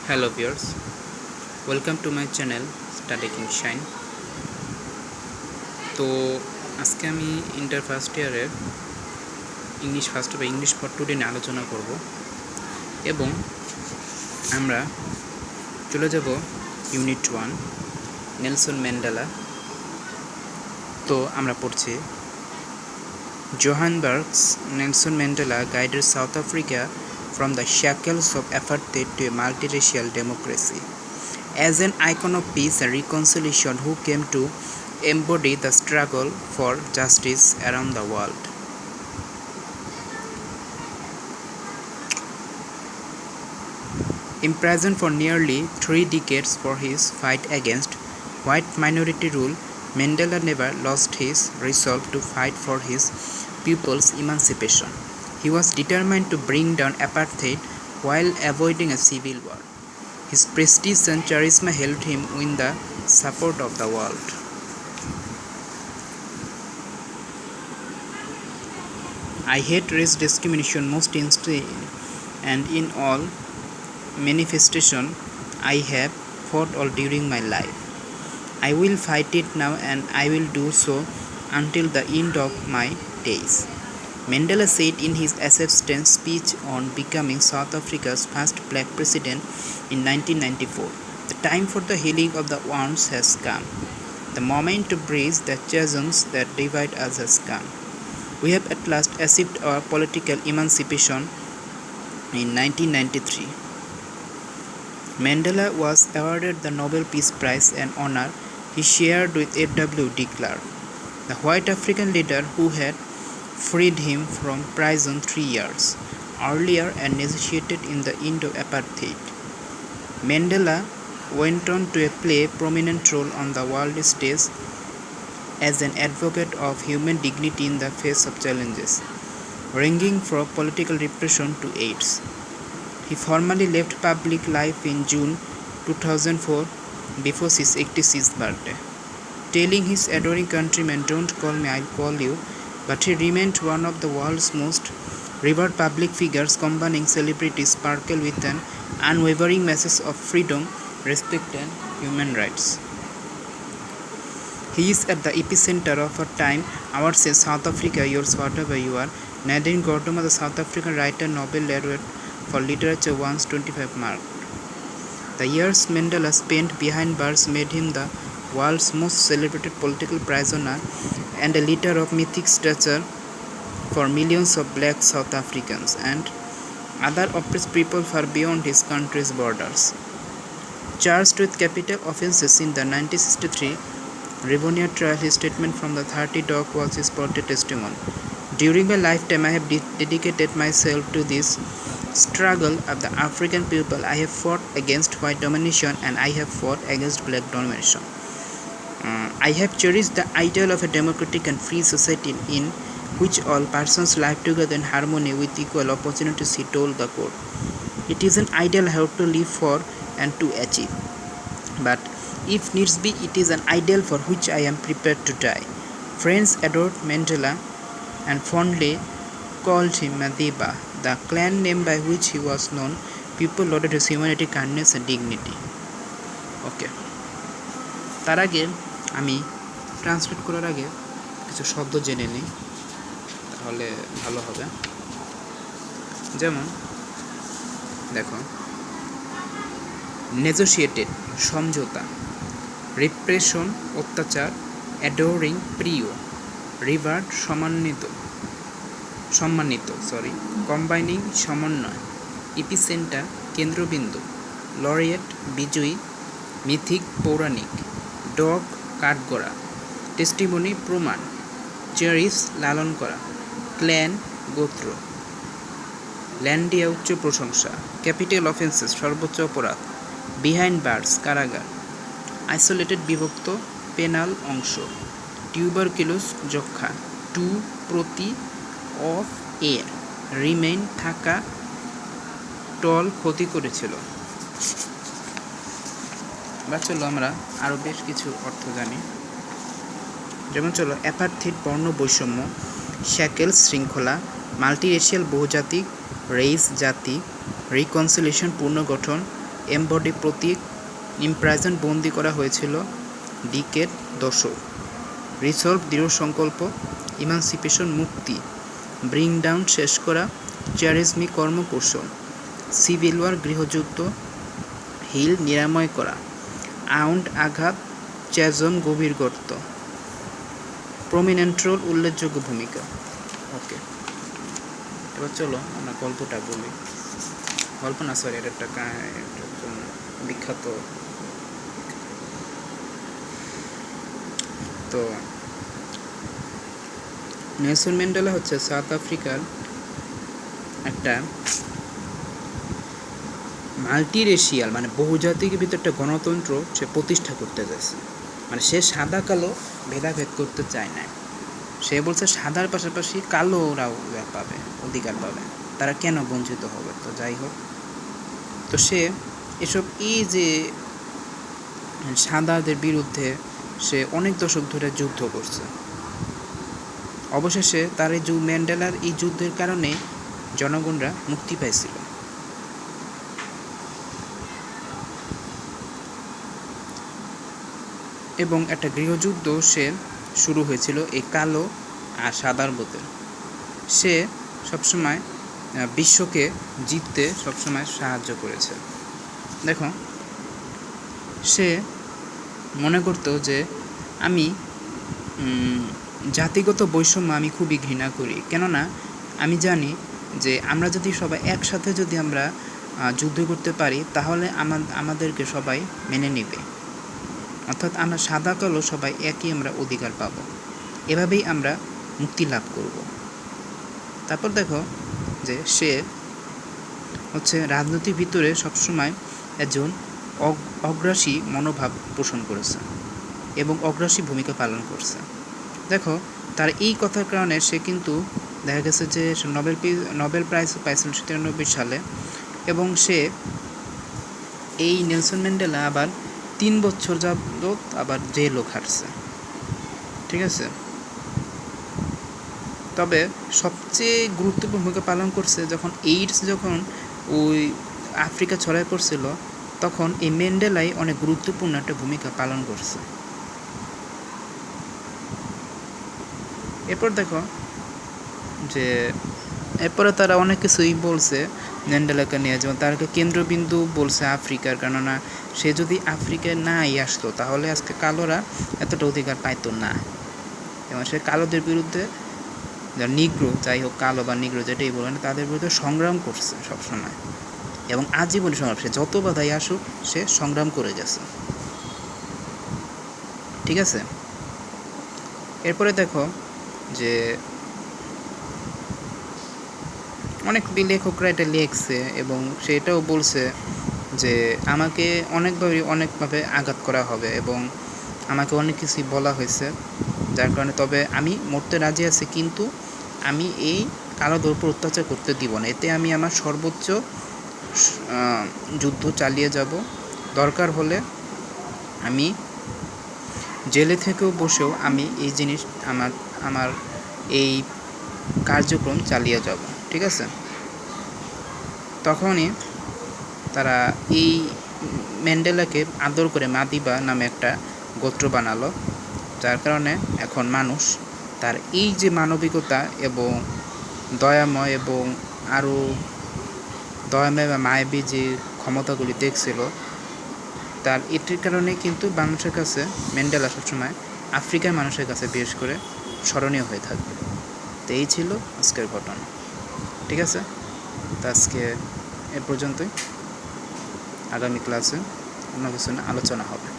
Hello viewers, welcome to my channel Study King Shine. তো আজকে আমি ইন্টার ফার্স্ট ইয়ারের ইংলিশ ফর টুডে নিয়ে আলোচনা করব এবং আমরা চলে যাব ইউনিট 1 নেলসন ম্যান্ডেলা। তো আমরা পড়ছি Johannesburg's Nelson Mandela guided South Africa from the shackles of apartheid to a multiracial democracy. As an icon of peace and reconciliation who came to embody the struggle for justice around the world. Imprisoned for nearly 3 decades for his fight against white minority rule, Mandela never lost his resolve to fight for his people's emancipation. He was determined to bring down apartheid while avoiding a civil war. His prestige and charisma helped him win the support of the world. I hate race discrimination most instantly, and in all manifestation I have fought all during my life. I will fight it now, and I will do so until the end of my days. Mandela said in his acceptance speech on becoming South Africa's first black president in 1994. The time for the healing of the wounds has come. The moment to bridge the chasms that divide us has come. We have at last achieved our political emancipation in 1993. Mandela was awarded the Nobel Peace Prize, an honor he shared with A.W. de Klerk, the white African leader who had freed him from prison 3 years earlier and negotiated in the end of apartheid. Mandela went on to play a prominent role on the world stage as an advocate of human dignity in the face of challenges, ranging from political repression to AIDS. He formally left public life in June 2004 before his 86th birthday, telling his adoring countrymen, "Don't call me, I'll call you." But he remained one of the world's most revered public figures, combining celebrity sparkle with an unwavering message of freedom, respect, and human rights. He is at the epicenter of our time. Ours is South Africa, yours whatever you are. Nadine Gordimer, the South African writer, Nobel laureate for literature, once 25 marked. The years Mandela spent behind bars made him the world's most celebrated political prisoner and a leader of mythic stature for millions of black South Africans and other oppressed people far beyond his country's borders. Charged with capital offences in the 1963 Rivonia trial, his statement from the 30 dock was his spotted testimony. "During my lifetime, I have dedicated myself to this struggle of the African people. I have fought against white domination, and I have fought against black domination. I have cherished the ideal of a democratic and free society in which all persons live together in harmony with equal opportunities," he told the court. "It is an ideal I have to live for and to achieve. But if needs be, it is an ideal for which I am prepared to die." Friends adored Mandela and fondly called him Madiba, the clan name by which he was known. People lauded his humanity, kindness, and dignity. ওকে, তার আগে আমি translate করার আগে কিছু শব্দ জেনে নিই, তাহলে ভালো হবে। যেমন দেখো, নেগোশিয়েটেড সমঝোতা, রিপ্রেশন অত্যাচার, অ্যাডোরিং প্রিয়, রিভার্ড সম্মানিত, কম্বাইনিং সমন্বয়, ইপিসেন্টার কেন্দ্রবিন্দু, লরিয়েট বিজয়ী, মিথিক পৌরাণিক, ডগ কাঠগড়া, টেস্টিমনি প্রমাণ, চেরিস লালন করা, ক্ল্যান গোত্র, ল্যান্ডিয়া উচ্চ প্রশংসা, ক্যাপিটাল অফেন্সেস সর্বোচ্চ অপরাধ, বিহাইন্ড বার্স কারাগার, আইসোলেটেড বিভক্ত পেনাল অংশ, টিউবারকিলোস যক্ষা, টু প্রতি, অফ এয়ার, রিমেইন থাকা, টল ক্ষতি করেছিল। বা চলো আমরা আরও বেশ কিছু অর্থ জানি। যেমন চলো, অ্যাপার্থিড বর্ণ বৈষম্য, শ্যাকেলস শৃঙ্খলা, মাল্টিরেশিয়াল বহুজাতিক, রেইস জাতি, রিকনসিলিয়েশন পুনর্গঠন, এমবডি প্রতীক, ইমপ্রাইজন বন্দি করা হয়েছিল, ডিকেট দশক, রিসলভ দৃঢ় সংকল্প, ইমানসিপেশন মুক্তি, ব্রিং ডাউন শেষ করা, চ্যারিজমি কর্মকৌশল, সিভিল ওয়ার গৃহযুদ্ধ, হিল নিরাময় করা, আউন্ড আঘাত, চ্যাজম গভীর গর্ত, প্রমিনেন্ট রোল উল্লেখযোগ্য ভূমিকা। ওকে, এবার চলো আমরা গল্পটা বলি। গল্প না, সরি, এটা একটা বিখ্যাত। তো নেলসন ম্যান্ডেলা হচ্ছে সাউথ আফ্রিকার একটা মাল্টিরেশিয়াল মানে বহুজাতিক ভিতরে একটা গণতন্ত্র সে প্রতিষ্ঠা করতে যাচ্ছে। মানে সে সাদা কালো ভেদাভেদ করতে চায় না। সে বলছে সাদার পাশাপাশি কালোরাও পাবে, অধিকার পাবে, তারা কেন বঞ্চিত হবে। তো যাই হোক, তো সে এসব এই যে সাদাদের বিরুদ্ধে সে অনেক দশক ধরে যুদ্ধ করছে। অবশেষে তার এই ম্যান্ডেলার এই যুদ্ধের কারণে জনগণরা মুক্তি পাইছিল। এবং একটা গৃহযুদ্ধ সে শুরু হয়েছিল এই কালো আর সাদার মধ্যে। সে সবসময় বিশ্বকে জিততে সবসময় সাহায্য করেছে। দেখো, সে মনে করতো যে আমি জাতিগত বৈষম্য আমি খুবই ঘৃণা করি, কেননা আমি জানি যে আমরা যদি সবাই একসাথে যদি আমরা যুদ্ধ করতে পারি তাহলে আমাদেরকে সবাই মেনে নেবে, অর্থাৎ আমরা সাদা কালো সবাই একই আমরা অধিকার পাব, এভাবেই আমরা মুক্তি লাভ করব। তারপর দেখো যে সে হচ্ছে রাজনীতির ভিতরে সবসময় একজন অগ্রাসী মনোভাব পোষণ করেছে এবং অগ্রাসী ভূমিকা পালন করছে। দেখো, তার এই কথার কারণে সে কিন্তু দেখা গেছে যে নোবেল প্রাইজ পাইছিল 93 সালে, এবং সে এই নেলসন ম্যান্ডেলা আবার 3 বছর যাবত আবার জেলও খাটছে। ঠিক আছে, তবে সবচেয়ে গুরুত্বপূর্ণ ভূমিকা পালন করছে যখন এইডস যখন ওই আফ্রিকা ছড়ায় পড়ছিল, তখন এই ম্যান্ডেলাই অনেক গুরুত্বপূর্ণ একটা ভূমিকা পালন করছে। এরপর দেখো যে এরপরে তারা অনেক কিছুই বলছে ম্যান্ডেলাকে নিয়ে, যেমন তারকে কেন্দ্রবিন্দু বলছে আফ্রিকার, কেননা সে যদি আফ্রিকায় নাই আসতো তাহলে আজকে কালোরা এতটা অধিকার পাইতো না। এবং সে কালোদের বিরুদ্ধে, নিগ্রো যাই হোক, কালো বা নিগ্রো যেটাই বলেন, তাদের বিরুদ্ধে সংগ্রাম করছে সবসময়, এবং আজীবনী সংগ্রাম, সে যত বাধাই আসুক সে সংগ্রাম করে গেছে। ঠিক আছে, এরপরে দেখো যে অনেক লেখকরা এটা লিখছে এবং সেটাও বলছে যে আমাকে অনেকভাবে আঘাত করা হবে এবং আমাকে অনেক কিছুই বলা হয়েছে, যার কারণে তবে আমি মরতে রাজি আছি, কিন্তু আমি এই কালোদের উপর অত্যাচার করতে দিব না। এতে আমি আমার সর্বোচ্চ যুদ্ধ চালিয়ে যাব, দরকার হলে আমি জেলে থেকেও বসেও আমি এই জিনিস আমার এই কার্যক্রম চালিয়ে যাব। ঠিক আছে, তখনই তারা এই ম্যান্ডেলাকে আদর করে মাদিবা নামে একটা গোত্র বানালো, যার কারণে এখন মানুষ তার এই যে মানবিকতা এবং দয়াময় এবং আরও দয়াময় বা মায়াবী যে ক্ষমতাগুলি দেখছিল, তার এটির কারণে কিন্তু মানুষের কাছে ম্যান্ডেলা সবসময় আফ্রিকার মানুষের কাছে বিশেষ করে স্মরণীয় হয়ে থাকবে। তো এই ছিল আজকের ঘটনা। ঠিক আছে, তো আজকে এ পর্যন্তই। আগামী ক্লাসে অন্য কিছু আলোচনা হবে।